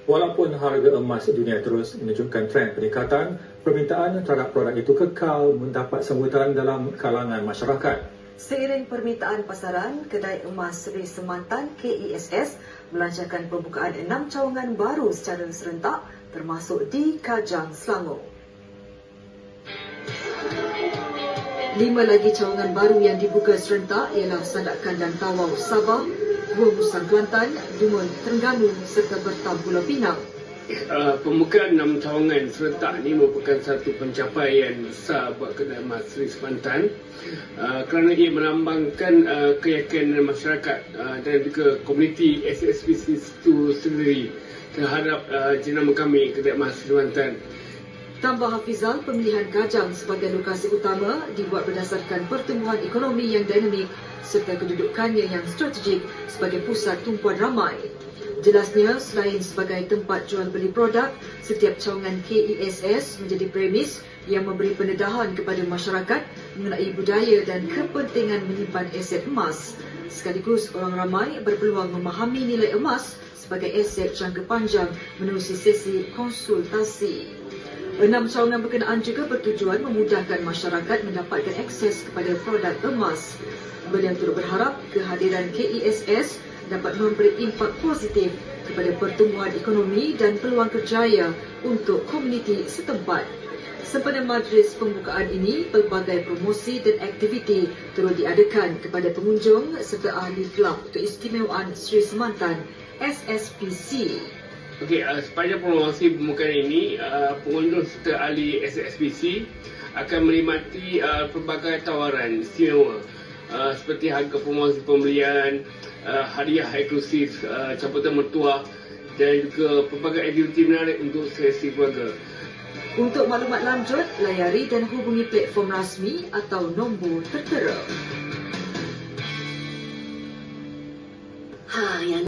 Walaupun harga emas dunia terus menunjukkan tren peningkatan, permintaan terhadap produk itu kekal mendapat sambutan dalam kalangan masyarakat. Seiring permintaan pasaran, Kedai Emas Seri Semantan KESS melancarkan pembukaan 6 cawangan baru secara serentak termasuk di Kajang, Selangor. 5 lagi cawangan baru yang dibuka serentak ialah Sandakan dan Tawau, Sabah, Gua Musang, Kelantan, Dumul, Terengganu serta Bertam, Pulau Pinang. Pembukaan 6 cawangan serentak ini merupakan satu pencapaian besar buat Kedai Emas Seri Semantan kerana ia melambangkan keyakinan masyarakat dan juga komuniti SSBC itu sendiri terhadap jenama kami Kedai Emas Seri Semantan. Tambah Hafizal, pemilihan Kajang sebagai lokasi utama dibuat berdasarkan pertumbuhan ekonomi yang dinamik serta kedudukannya yang strategik sebagai pusat tumpuan ramai. Jelasnya, selain sebagai tempat jual beli produk, setiap cawangan KESS menjadi premis yang memberi pendedahan kepada masyarakat mengenai budaya dan kepentingan menyimpan aset emas. Sekaligus, orang ramai berpeluang memahami nilai emas sebagai aset jangka panjang menerusi sesi konsultasi. 6 cawangan berkenaan juga bertujuan memudahkan masyarakat mendapatkan akses kepada produk emas. Beliau turut berharap kehadiran KESS dapat memberi impak positif kepada pertumbuhan ekonomi dan peluang kerjaya untuk komuniti setempat. Sempena majlis pembukaan ini, pelbagai promosi dan aktiviti turut diadakan kepada pengunjung serta ahli Kelab Keistimewaan Seri Semantan SSPC. Okey, sepanjang promosi pembukaan ini, pengunjung serta ahli SSBC akan menikmati pelbagai tawaran istimewa seperti harga promosi pembelian, hadiah eksklusif, cabutan mertua dan juga pelbagai aktiviti menarik untuk sesi keluarga. Untuk maklumat lanjut, layari dan hubungi platform rasmi atau nombor tertera.